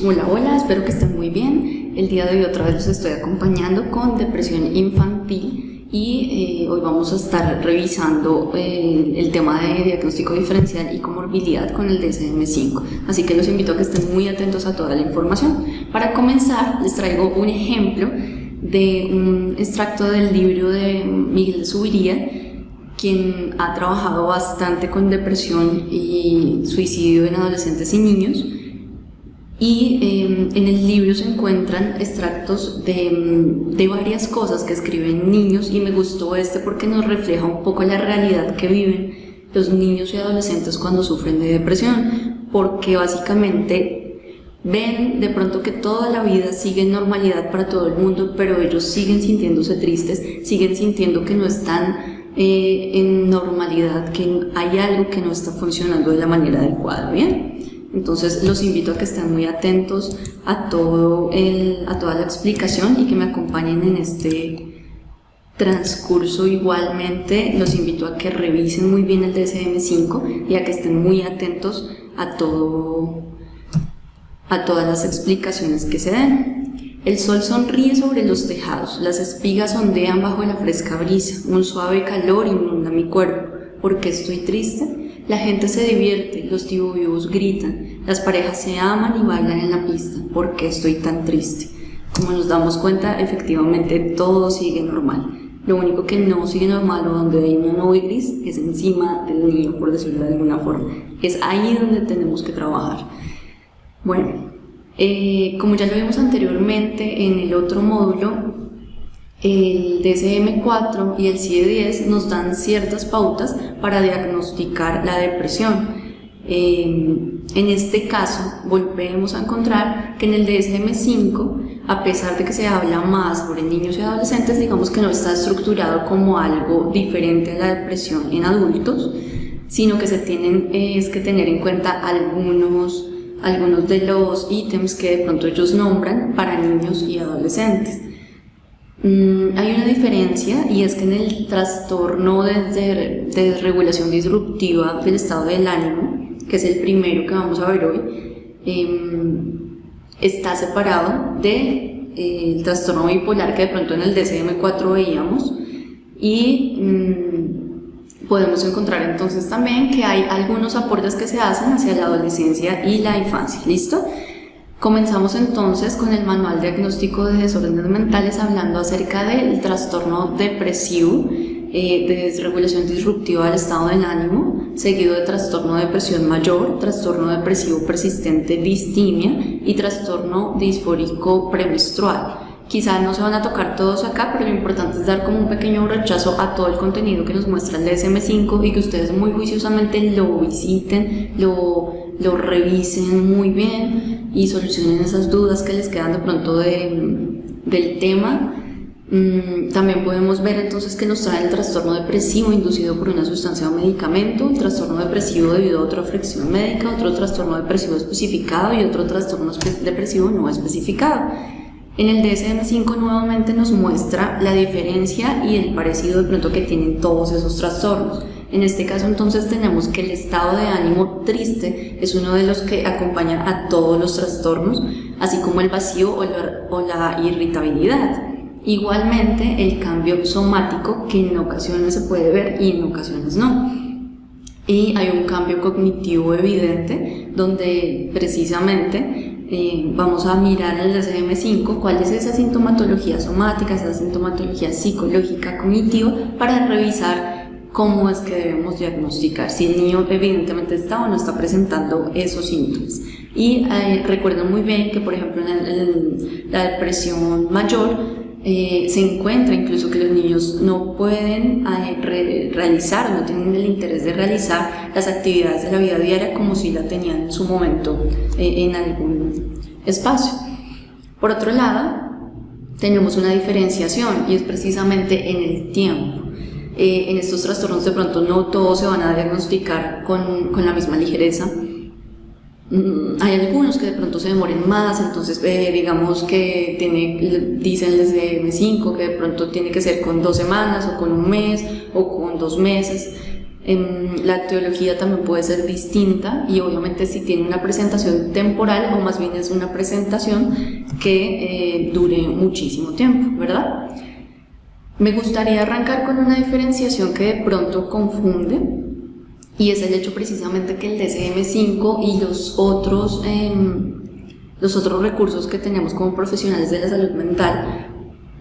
Hola, hola, espero que estén muy bien. El día de hoy otra vez los estoy acompañando con depresión infantil y hoy vamos a estar revisando el tema de diagnóstico diferencial y comorbilidad con el DSM-5. Así que los invito a que estén muy atentos a toda la información. Para comenzar, les traigo un ejemplo de un extracto del libro de Miguel de Zuviría, quien ha trabajado bastante con depresión y suicidio en adolescentes y niños. Y en el libro se encuentran extractos de varias cosas que escriben niños, y me gustó porque nos refleja un poco la realidad que viven los niños y adolescentes cuando sufren de depresión, porque básicamente ven de pronto que toda la vida sigue en normalidad para todo el mundo, pero ellos siguen sintiéndose tristes, siguen sintiendo que no están en normalidad, que hay algo que no está funcionando de la manera adecuada, ¿bien? Entonces los invito a que estén muy atentos a toda la explicación y que me acompañen en este transcurso. Igualmente los invito a que revisen muy bien el DSM-5 y a que estén muy atentos a todas las explicaciones que se den. El sol sonríe sobre los tejados, las espigas ondean bajo la fresca brisa, un suave calor inunda mi cuerpo. ¿Por qué estoy triste? La gente se divierte, los tiburones gritan, las parejas se aman y bailan en la pista. ¿Por qué estoy tan triste? Como nos damos cuenta, efectivamente todo sigue normal. Lo único que no sigue normal, o donde hay una nube gris, es encima del niño, por decirlo de alguna forma. Es ahí donde tenemos que trabajar. Bueno, como ya lo vimos anteriormente en el otro módulo, el DSM-4 y el CIE-10 nos dan ciertas pautas para diagnosticar la depresión. En este caso, volvemos a encontrar que en el DSM-5, a pesar de que se habla más sobre niños y adolescentes, digamos que no está estructurado como algo diferente a la depresión en adultos, sino que se tienen que tener en cuenta algunos de los ítems que de pronto ellos nombran para niños y adolescentes. Hay una diferencia, y es que en el trastorno de desregulación disruptiva del estado del ánimo, que es el primero que vamos a ver hoy, está separado del trastorno bipolar que de pronto en el DSM-4 veíamos, y podemos encontrar entonces también que hay algunos aportes que se hacen hacia la adolescencia y la infancia. ¿Listo? Comenzamos entonces con el Manual Diagnóstico de Desórdenes Mentales, hablando acerca del trastorno depresivo de desregulación disruptiva del estado del ánimo, seguido de trastorno de depresión mayor, trastorno depresivo persistente distimia y trastorno disfórico premenstrual. Quizás no se van a tocar todos acá, pero lo importante es dar como un pequeño rechazo a todo el contenido que nos muestra el DSM-5 y que ustedes muy juiciosamente lo visiten, lo revisen muy bien y solucionen esas dudas que les quedan de pronto del tema. También podemos ver entonces que nos trae el trastorno depresivo inducido por una sustancia o medicamento, el trastorno depresivo debido a otra afección médica, otro trastorno depresivo especificado y otro trastorno depresivo no especificado. En el DSM-5 nuevamente nos muestra la diferencia y el parecido de pronto que tienen todos esos trastornos. En este caso entonces tenemos que el estado de ánimo triste es uno de los que acompaña a todos los trastornos, así como el vacío o la irritabilidad. Igualmente el cambio somático, que en ocasiones se puede ver y en ocasiones no. Y hay un cambio cognitivo evidente, donde precisamente vamos a mirar en el DSM-5 cuál es esa sintomatología somática, esa sintomatología psicológica cognitiva, para revisar cómo es que debemos diagnosticar si el niño evidentemente está o no está presentando esos síntomas. Y recuerden muy bien que, por ejemplo, en la depresión mayor se encuentra incluso que los niños no pueden realizar, no tienen el interés de realizar las actividades de la vida diaria como si la tenían en su momento en algún espacio. Por otro lado, tenemos una diferenciación, y es precisamente en el tiempo. En estos trastornos de pronto no todos se van a diagnosticar con la misma ligereza. Hay algunos que de pronto se demoren más, entonces digamos que dicen desde M5 que de pronto tiene que ser con 2 semanas o con un mes o con 2 meses. La etiología también puede ser distinta y obviamente si tiene una presentación temporal o más bien es una presentación que dure muchísimo tiempo, ¿verdad? Me gustaría arrancar con una diferenciación que de pronto confunde y es el hecho precisamente que el DSM-5 y los otros recursos que tenemos como profesionales de la salud mental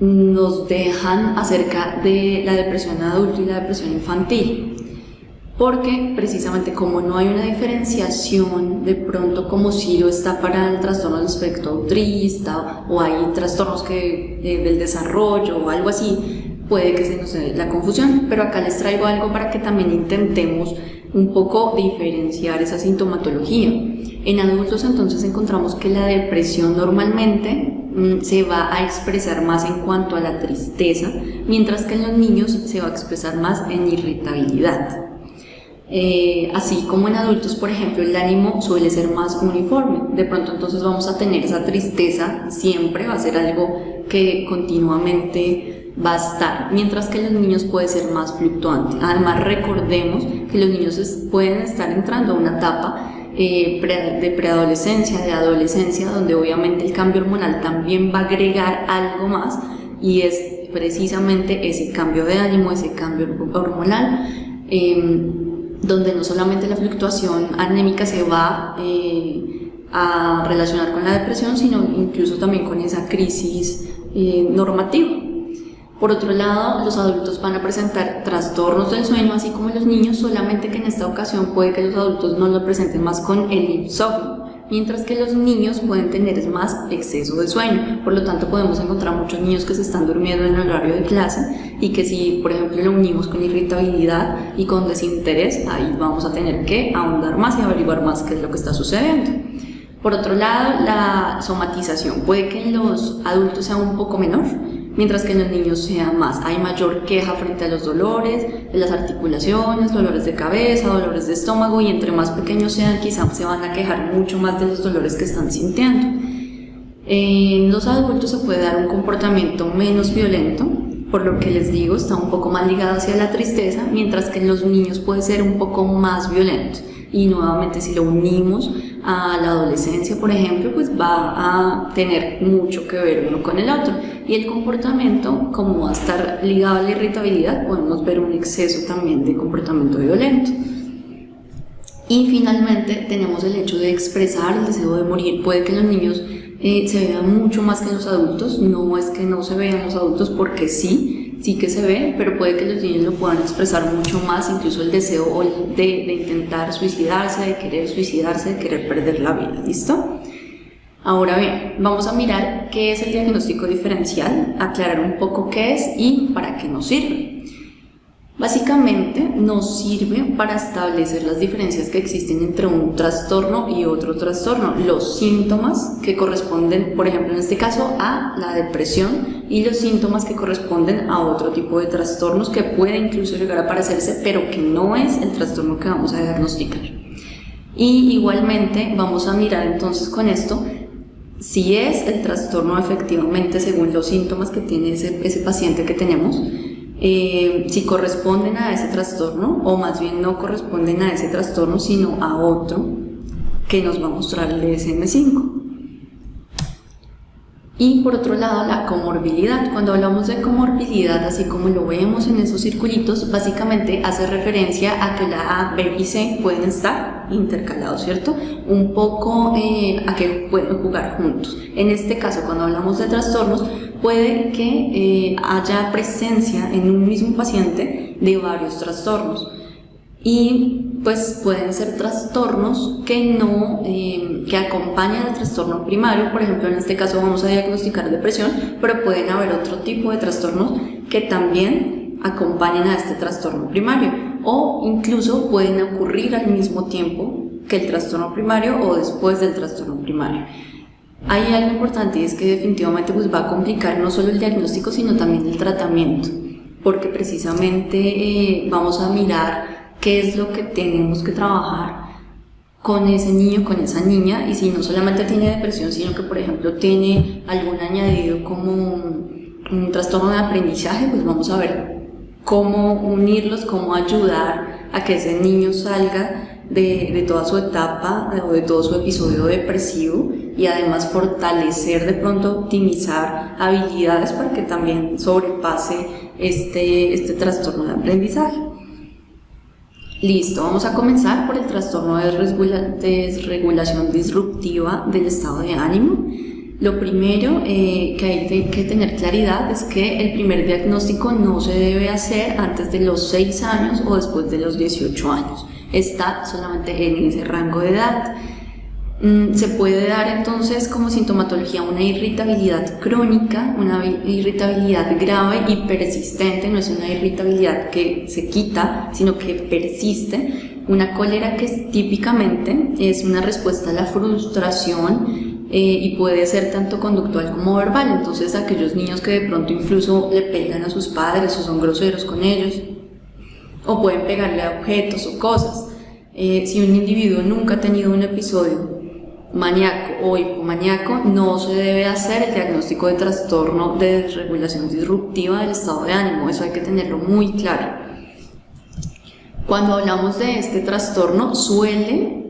nos dejan acerca de la depresión adulta y la depresión infantil. Porque precisamente como no hay una diferenciación de pronto como si lo está para el trastorno del espectro autista o hay trastornos del desarrollo o algo así, puede que se nos dé la confusión, pero acá les traigo algo para que también intentemos un poco diferenciar esa sintomatología. En adultos entonces encontramos que la depresión normalmente se va a expresar más en cuanto a la tristeza, mientras que en los niños se va a expresar más en irritabilidad. Así como en adultos, por ejemplo, el ánimo suele ser más uniforme. De pronto entonces vamos a tener esa tristeza, siempre va a ser algo que continuamente va a estar, mientras que en los niños puede ser más fluctuante. Además, recordemos que los niños pueden estar entrando a una etapa de preadolescencia, de adolescencia, donde obviamente el cambio hormonal también va a agregar algo más y es precisamente ese cambio de ánimo, ese cambio hormonal, donde no solamente la fluctuación anémica se va a relacionar con la depresión, sino incluso también con esa crisis normativa. Por otro lado, los adultos van a presentar trastornos del sueño, así como los niños, solamente que en esta ocasión puede que los adultos no lo presenten más con el insomnio, mientras que los niños pueden tener más exceso de sueño. Por lo tanto, podemos encontrar muchos niños que se están durmiendo en el horario de clase y que si, por ejemplo, lo unimos con irritabilidad y con desinterés, ahí vamos a tener que ahondar más y averiguar más qué es lo que está sucediendo. Por otro lado, la somatización puede que en los adultos sea un poco menor, mientras que en los niños sea más. Hay mayor queja frente a los dolores de las articulaciones, dolores de cabeza, dolores de estómago, y entre más pequeños sean, quizás se van a quejar mucho más de los dolores que están sintiendo. En los adultos se puede dar un comportamiento menos violento, por lo que les digo, está un poco más ligado hacia la tristeza, mientras que en los niños puede ser un poco más violento. Y nuevamente, si lo unimos a la adolescencia, por ejemplo, pues va a tener mucho que ver uno con el otro. Y el comportamiento, como va a estar ligado a la irritabilidad, podemos ver un exceso también de comportamiento violento. Y finalmente tenemos el hecho de expresar el deseo de morir. Puede que en los niños se vea mucho más que en los adultos. No es que no se vean en los adultos, porque sí que se ve, pero puede que los niños lo puedan expresar mucho más, incluso el deseo de intentar suicidarse, de querer suicidarse, de querer perder la vida. ¿Listo? Ahora bien, vamos a mirar qué es el diagnóstico diferencial, aclarar un poco qué es y para qué nos sirve. Básicamente nos sirve para establecer las diferencias que existen entre un trastorno y otro trastorno, los síntomas que corresponden, por ejemplo en este caso, a la depresión, y los síntomas que corresponden a otro tipo de trastornos que puede incluso llegar a parecerse, pero que no es el trastorno que vamos a diagnosticar. Y igualmente vamos a mirar entonces con esto si es el trastorno efectivamente según los síntomas que tiene ese paciente que tenemos, si corresponden a ese trastorno o más bien no corresponden a ese trastorno sino a otro que nos va a mostrar el DSM-5. Y por otro lado, la comorbilidad. Cuando hablamos de comorbilidad, así como lo vemos en esos circulitos, básicamente hace referencia a que la A, B y C pueden estar intercalados, ¿cierto? Un poco a que pueden jugar juntos. En este caso, cuando hablamos de trastornos, puede que haya presencia en un mismo paciente de varios trastornos. Y pues pueden ser trastornos que acompañan al trastorno primario. Por ejemplo, en este caso vamos a diagnosticar depresión, pero pueden haber otro tipo de trastornos que también acompañan a este trastorno primario, o incluso pueden ocurrir al mismo tiempo que el trastorno primario o después del trastorno primario. Hay algo importante, y es que definitivamente pues va a complicar no solo el diagnóstico sino también el tratamiento, porque precisamente vamos a mirar qué es lo que tenemos que trabajar con ese niño, con esa niña, y si no solamente tiene depresión, sino que por ejemplo tiene algún añadido como un trastorno de aprendizaje, pues vamos a ver cómo unirlos, cómo ayudar a que ese niño salga de toda su etapa o de todo su episodio depresivo, y además fortalecer, de pronto optimizar habilidades para que también sobrepase este trastorno de aprendizaje. Listo, vamos a comenzar por el trastorno de desregulación disruptiva del estado de ánimo. Lo primero que hay que tener claridad es que el primer diagnóstico no se debe hacer antes de los 6 años o después de los 18 años. Está solamente en ese rango de edad. Se puede dar entonces como sintomatología una irritabilidad crónica, una irritabilidad grave y persistente, no es una irritabilidad que se quita, sino que persiste, una cólera que típicamente es una respuesta a la frustración y puede ser tanto conductual como verbal. Entonces aquellos niños que de pronto incluso le pegan a sus padres o son groseros con ellos, o pueden pegarle a objetos o cosas. Si un individuo nunca ha tenido un episodio maníaco o hipomaníaco, no se debe hacer el diagnóstico de trastorno de desregulación disruptiva del estado de ánimo. Eso hay que tenerlo muy claro. Cuando hablamos de este trastorno suele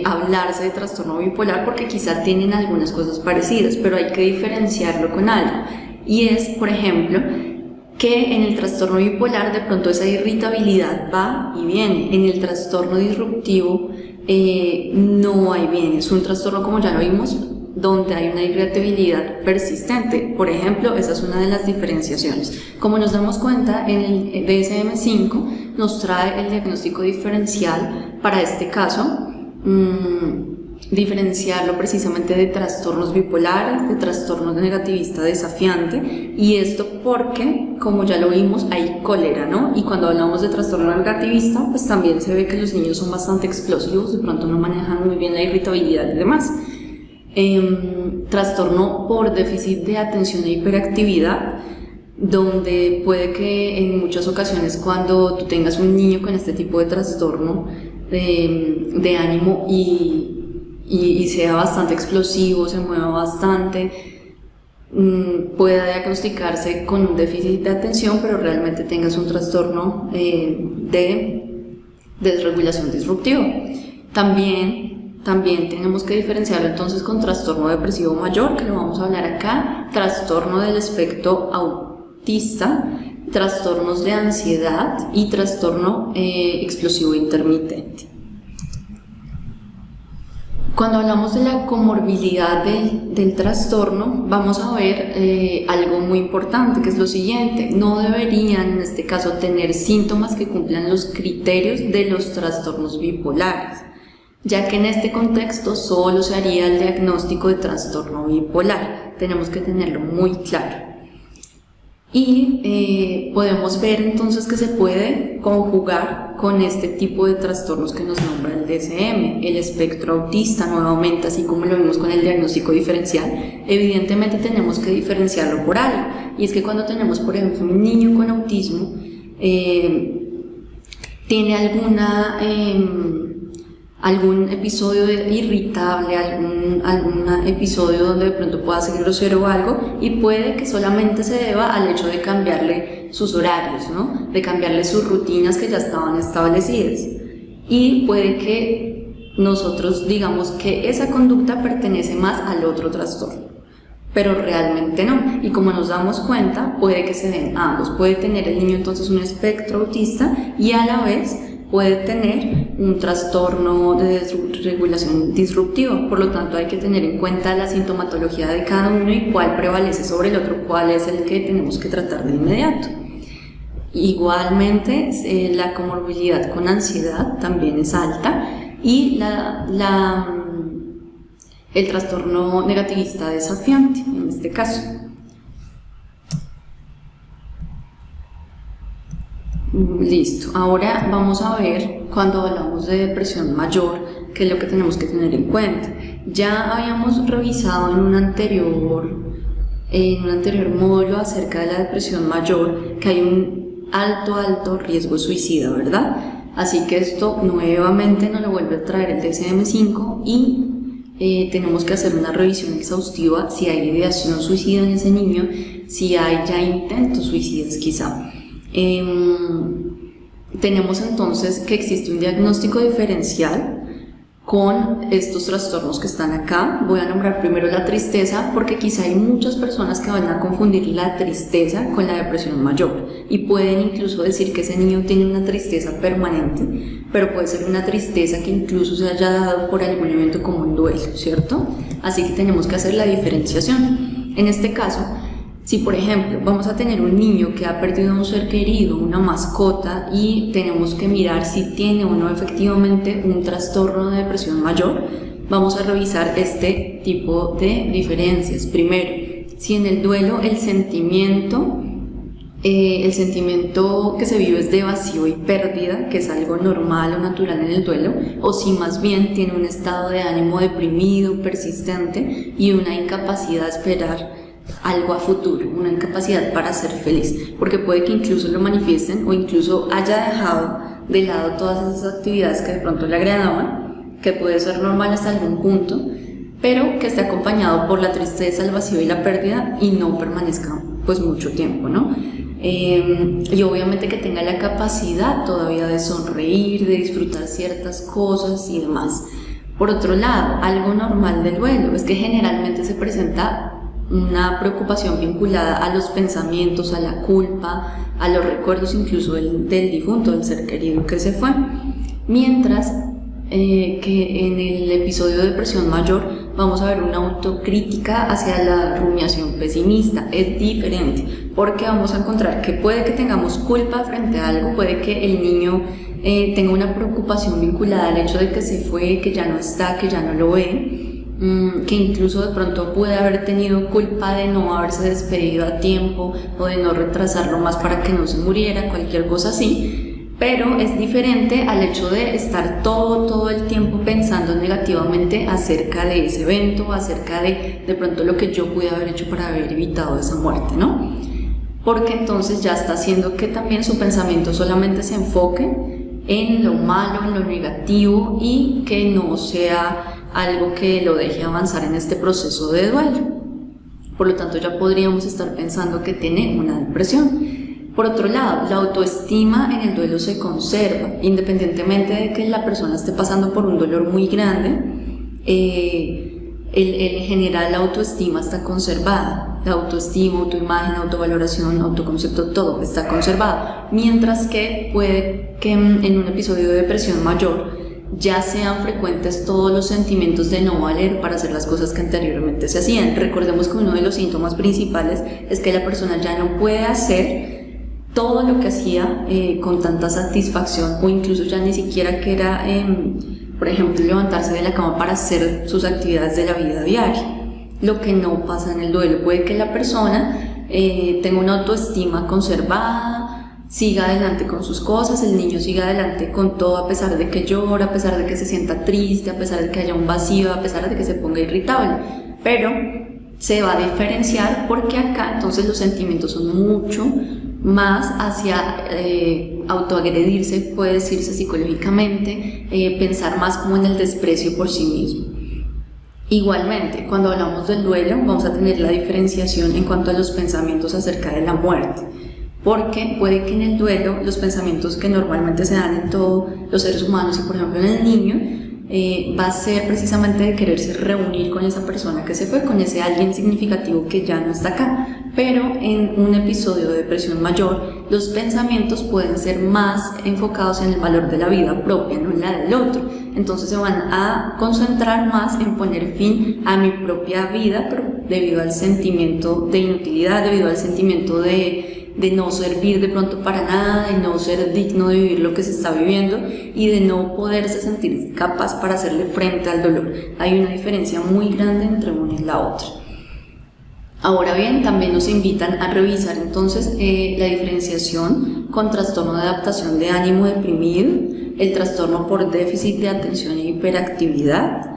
hablarse de trastorno bipolar porque quizá tienen algunas cosas parecidas, pero hay que diferenciarlo con algo, y es, por ejemplo, que en el trastorno bipolar de pronto esa irritabilidad va y viene. En el trastorno disruptivo no hay bien, es un trastorno, como ya lo vimos, donde hay una irritabilidad persistente. Por ejemplo, esa es una de las diferenciaciones. Como nos damos cuenta, en el DSM-5 nos trae el diagnóstico diferencial para este caso, diferenciarlo precisamente de trastornos bipolares, de trastornos negativista desafiante, y esto porque, como ya lo vimos, hay cólera, ¿no? Y cuando hablamos de trastorno negativista, pues también se ve que los niños son bastante explosivos, de pronto no manejan muy bien la irritabilidad y demás. Trastorno por déficit de atención e hiperactividad, donde puede que en muchas ocasiones cuando tú tengas un niño con este tipo de trastorno de ánimo y sea bastante explosivo, se mueva bastante, pueda diagnosticarse con un déficit de atención, pero realmente tengas un trastorno de desregulación disruptiva. También tenemos que diferenciarlo entonces con trastorno depresivo mayor, que lo vamos a hablar acá, trastorno del espectro autista, trastornos de ansiedad y trastorno explosivo intermitente. Cuando hablamos de la comorbilidad del trastorno, vamos a ver algo muy importante, que es lo siguiente: no deberían en este caso tener síntomas que cumplan los criterios de los trastornos bipolares, ya que en este contexto solo se haría el diagnóstico de trastorno bipolar. Tenemos que tenerlo muy claro. Y podemos ver entonces que se puede conjugar con este tipo de trastornos que nos nombra el DSM. El espectro autista nuevamente, así como lo vimos con el diagnóstico diferencial, evidentemente tenemos que diferenciarlo por algo, y es que cuando tenemos, por ejemplo, un niño con autismo, tiene algún episodio irritable, algún episodio donde de pronto pueda ser grosero o algo, y puede que solamente se deba al hecho de cambiarle sus horarios, ¿no? De cambiarle sus rutinas que ya estaban establecidas, y puede que nosotros digamos que esa conducta pertenece más al otro trastorno, pero realmente no. Y como nos damos cuenta, puede que se den ambos. Puede tener el niño entonces un espectro autista y a la vez puede tener un trastorno de desregulación disruptiva. Por lo tanto, hay que tener en cuenta la sintomatología de cada uno y cuál prevalece sobre el otro, cuál es el que tenemos que tratar de inmediato. Igualmente, la comorbilidad con ansiedad también es alta, y el trastorno negativista desafiante en este caso. Listo, ahora vamos a ver cuando hablamos de depresión mayor, qué es lo que tenemos que tener en cuenta. Ya habíamos revisado en un anterior módulo acerca de la depresión mayor que hay un alto riesgo suicida, ¿verdad? Así que esto nuevamente nos lo vuelve a traer el DSM-5 y tenemos que hacer una revisión exhaustiva si hay ideación suicida en ese niño, si hay ya intentos suicidas quizá. tenemos entonces que existe un diagnóstico diferencial con estos trastornos que están acá. Voy a nombrar primero la tristeza porque quizá hay muchas personas que van a confundir la tristeza con la depresión mayor y pueden incluso decir que ese niño tiene una tristeza permanente, pero puede ser una tristeza que incluso se haya dado por algún evento como un duelo, ¿cierto? Así que tenemos que hacer la diferenciación. En este caso, si por ejemplo vamos a tener un niño que ha perdido a un ser querido, una mascota, y tenemos que mirar si tiene o no efectivamente un trastorno de depresión mayor, vamos a revisar este tipo de diferencias. Primero, si en el duelo el sentimiento que se vive es de vacío y pérdida, que es algo normal o natural en el duelo, o si más bien tiene un estado de ánimo deprimido, persistente y una incapacidad de esperar algo a futuro, una incapacidad para ser feliz, porque puede que incluso lo manifiesten o incluso haya dejado de lado todas esas actividades que de pronto le agradaban, que puede ser normal hasta algún punto, pero que esté acompañado por la tristeza, el vacío y la pérdida y no permanezca pues mucho tiempo, ¿no? Y obviamente que tenga la capacidad todavía de sonreír, de disfrutar ciertas cosas y demás. Por otro lado, algo normal del duelo es que generalmente se presenta una preocupación vinculada a los pensamientos, a la culpa, a los recuerdos incluso del difunto, del ser querido que se fue. Mientras que en el episodio de depresión mayor vamos a ver una autocrítica hacia la rumiación pesimista. Es diferente porque vamos a encontrar que puede que tengamos culpa frente a algo, puede que el niño tenga una preocupación vinculada al hecho de que se fue, que ya no está, que ya no lo ve, que incluso de pronto puede haber tenido culpa de no haberse despedido a tiempo o de no retrasarlo más para que no se muriera, cualquier cosa así, pero es diferente al hecho de estar todo el tiempo pensando negativamente acerca de ese evento, acerca de pronto lo que yo pude haber hecho para haber evitado esa muerte, ¿no? Porque entonces ya está haciendo que también su pensamiento solamente se enfoque en lo malo, en lo negativo y que no sea algo que lo deje avanzar en este proceso de duelo. Por lo tanto, ya podríamos estar pensando que tiene una depresión. Por otro lado, la autoestima en el duelo se conserva, independientemente de que la persona esté pasando por un dolor muy grande. En general, la autoestima está conservada. La autoestima, autoimagen, autovaloración, autoconcepto, todo está conservado. Mientras que puede que en un episodio de depresión mayor ya sean frecuentes todos los sentimientos de no valer para hacer las cosas que anteriormente se hacían. Recordemos que uno de los síntomas principales es que la persona ya no puede hacer todo lo que hacía con tanta satisfacción, o incluso ya ni siquiera que era, por ejemplo, levantarse de la cama para hacer sus actividades de la vida diaria. Lo que no pasa en el duelo, puede que la persona tenga una autoestima conservada, siga adelante con sus cosas, el niño siga adelante con todo a pesar de que llora, a pesar de que se sienta triste, a pesar de que haya un vacío, a pesar de que se ponga irritable, pero se va a diferenciar porque acá entonces los sentimientos son mucho más hacia autoagredirse, puede decirse psicológicamente, pensar más como en el desprecio por sí mismo. Igualmente, cuando hablamos del duelo vamos a tener la diferenciación en cuanto a los pensamientos acerca de la muerte, porque puede que en el duelo los pensamientos que normalmente se dan en todos los seres humanos y por ejemplo en el niño va a ser precisamente de quererse reunir con esa persona que se fue, con ese alguien significativo que ya no está acá. Pero en un episodio de depresión mayor los pensamientos pueden ser más enfocados en el valor de la vida propia, no en la del otro. Entonces se van a concentrar más en poner fin a mi propia vida, pero debido al sentimiento de inutilidad, debido al sentimiento de no servir de pronto para nada, de no ser digno de vivir lo que se está viviendo y de no poderse sentir capaz para hacerle frente al dolor. Hay una diferencia muy grande entre una y la otra. Ahora bien, también nos invitan a revisar entonces la diferenciación con trastorno de adaptación de ánimo deprimido, el trastorno por déficit de atención e hiperactividad,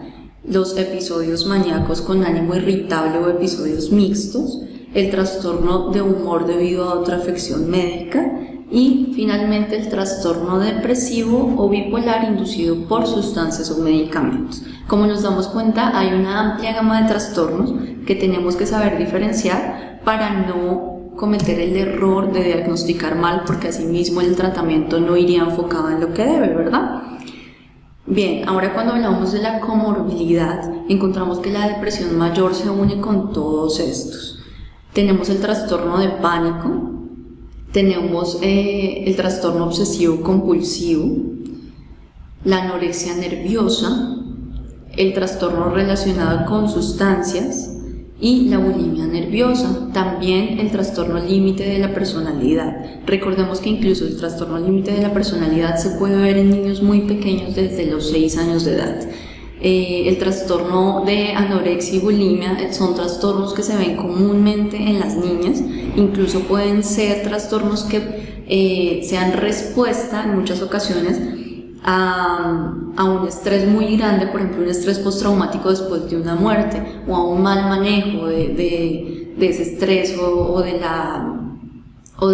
los episodios maníacos con ánimo irritable o episodios mixtos, el trastorno de humor debido a otra afección médica y finalmente el trastorno depresivo o bipolar inducido por sustancias o medicamentos. Como nos damos cuenta, hay una amplia gama de trastornos que tenemos que saber diferenciar para no cometer el error de diagnosticar mal, porque asimismo el tratamiento no iría enfocado en lo que debe, ¿verdad? Bien, ahora cuando hablamos de la comorbilidad, encontramos que la depresión mayor se une con todos estos. Tenemos el trastorno de pánico, tenemos el trastorno obsesivo compulsivo, la anorexia nerviosa, el trastorno relacionado con sustancias y la bulimia nerviosa, también el trastorno límite de la personalidad. Recordemos que incluso el trastorno límite de la personalidad se puede ver en niños muy pequeños desde los 6 años de edad. El trastorno de anorexia y bulimia son trastornos que se ven comúnmente en las niñas, incluso pueden ser trastornos que sean respuesta en muchas ocasiones a un estrés muy grande, por ejemplo un estrés postraumático después de una muerte, o a un mal manejo de ese estrés o de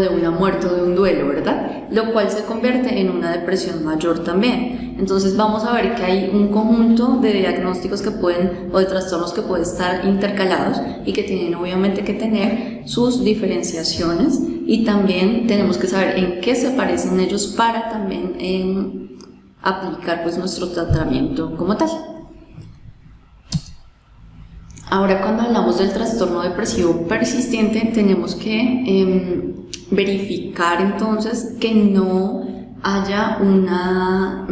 una muerte o de un duelo, ¿verdad? Lo cual se convierte en una depresión mayor también. Entonces vamos a ver que hay un conjunto de diagnósticos o de trastornos que pueden estar intercalados y que tienen obviamente que tener sus diferenciaciones, y también tenemos que saber en qué se parecen ellos para también aplicar pues nuestro tratamiento como tal. Ahora, cuando hablamos del trastorno depresivo persistente, tenemos que verificar entonces que no haya una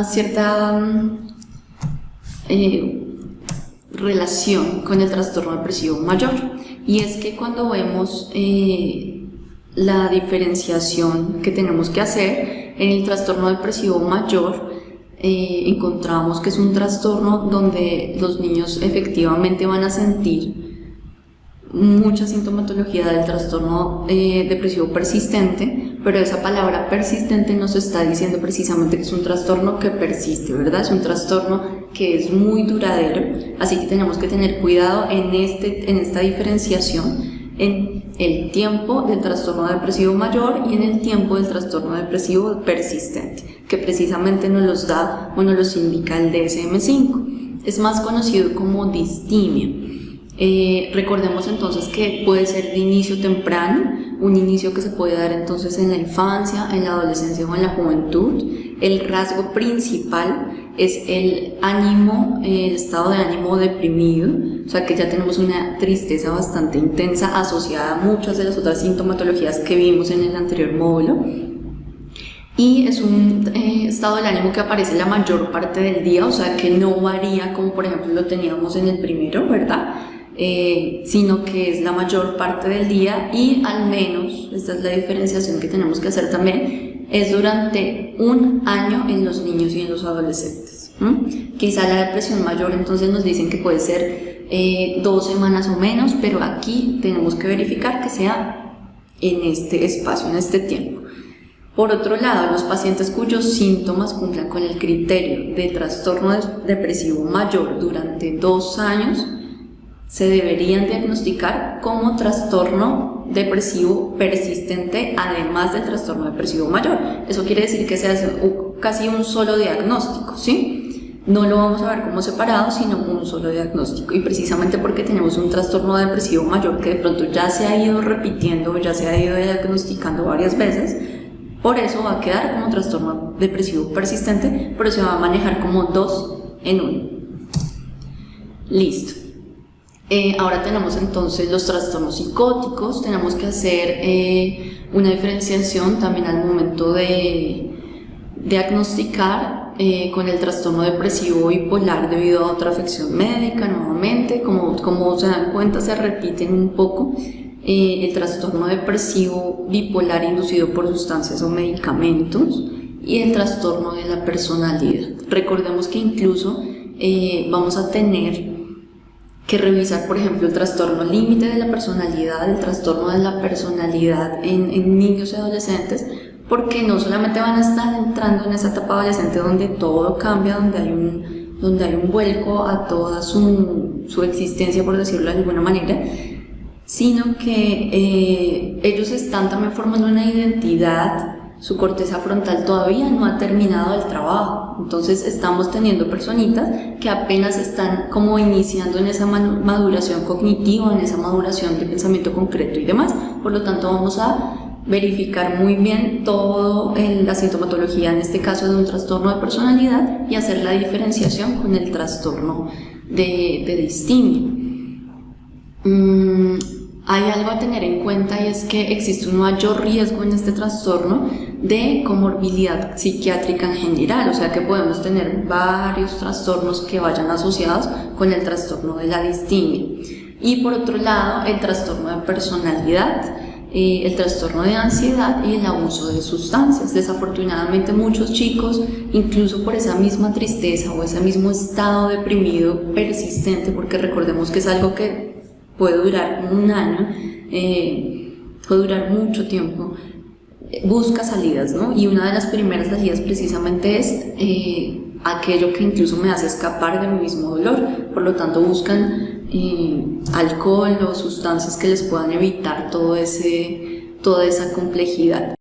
cierta relación con el trastorno depresivo mayor, y es que cuando vemos la diferenciación que tenemos que hacer en el trastorno depresivo mayor, encontramos que es un trastorno donde los niños efectivamente van a sentir mucha sintomatología del trastorno depresivo persistente, pero esa palabra persistente nos está diciendo precisamente que es un trastorno que persiste, ¿verdad? Es un trastorno que es muy duradero, así que tenemos que tener cuidado en esta diferenciación en el tiempo del trastorno depresivo mayor y en el tiempo del trastorno depresivo persistente, que precisamente nos los da o nos los indica el DSM-5. Es más conocido como distimia. Recordemos entonces que puede ser de inicio temprano, un inicio que se puede dar entonces en la infancia, en la adolescencia o en la juventud. El rasgo principal es el ánimo, el estado de ánimo deprimido, o sea que ya tenemos una tristeza bastante intensa asociada a muchas de las otras sintomatologías que vimos en el anterior módulo. Y es un estado del ánimo que aparece la mayor parte del día, o sea que no varía como por ejemplo lo teníamos en el primero, ¿verdad? Sino que es la mayor parte del día, y al menos, esta es la diferenciación que tenemos que hacer también, es durante un año en los niños y en los adolescentes. Quizá la depresión mayor entonces nos dicen que puede ser 2 semanas o menos, pero aquí tenemos que verificar que sea en este espacio, en este tiempo. Por otro lado, los pacientes cuyos síntomas cumplan con el criterio de trastorno depresivo mayor durante 2 años se deberían diagnosticar como trastorno depresivo persistente, además del trastorno depresivo mayor. Eso quiere decir que se hace casi un solo diagnóstico, ¿sí? No lo vamos a ver como separado, sino un solo diagnóstico, y precisamente porque tenemos un trastorno depresivo mayor que de pronto ya se ha ido repitiendo, ya se ha ido diagnosticando varias veces, por eso va a quedar como trastorno depresivo persistente, pero se va a manejar como 2 en 1. Listo. Ahora tenemos entonces los trastornos psicóticos. Tenemos que hacer una diferenciación también al momento de diagnosticar con el trastorno depresivo bipolar debido a otra afección médica. Nuevamente, como se dan cuenta, se repiten un poco. El trastorno depresivo bipolar inducido por sustancias o medicamentos, y el trastorno de la personalidad. Recordemos que incluso vamos a tener que revisar, por ejemplo, el trastorno límite de la personalidad, el trastorno de la personalidad en niños y adolescentes, porque no solamente van a estar entrando en esa etapa adolescente donde todo cambia, donde hay un vuelco a toda su existencia, por decirlo de alguna manera, sino que ellos están también formando una identidad su corteza frontal todavía no ha terminado el trabajo. Entonces estamos teniendo personitas que apenas están como iniciando en esa maduración cognitiva, en esa maduración de pensamiento concreto y demás. Por lo tanto, vamos a verificar muy bien toda la sintomatología, en este caso de un trastorno de personalidad, y hacer la diferenciación con el trastorno de distimia. Hay algo a tener en cuenta, y es que existe un mayor riesgo en este trastorno de comorbilidad psiquiátrica en general, o sea que podemos tener varios trastornos que vayan asociados con el trastorno de la distimia. Y por otro lado, el trastorno de personalidad, el trastorno de ansiedad y el abuso de sustancias. Desafortunadamente muchos chicos, incluso por esa misma tristeza o ese mismo estado deprimido persistente, porque recordemos que es algo que puede durar un año, puede durar mucho tiempo, busca salidas, ¿no? Y una de las primeras salidas precisamente es aquello que incluso me hace escapar de mi mismo dolor. Por lo tanto, buscan alcohol o sustancias que les puedan evitar toda esa complejidad.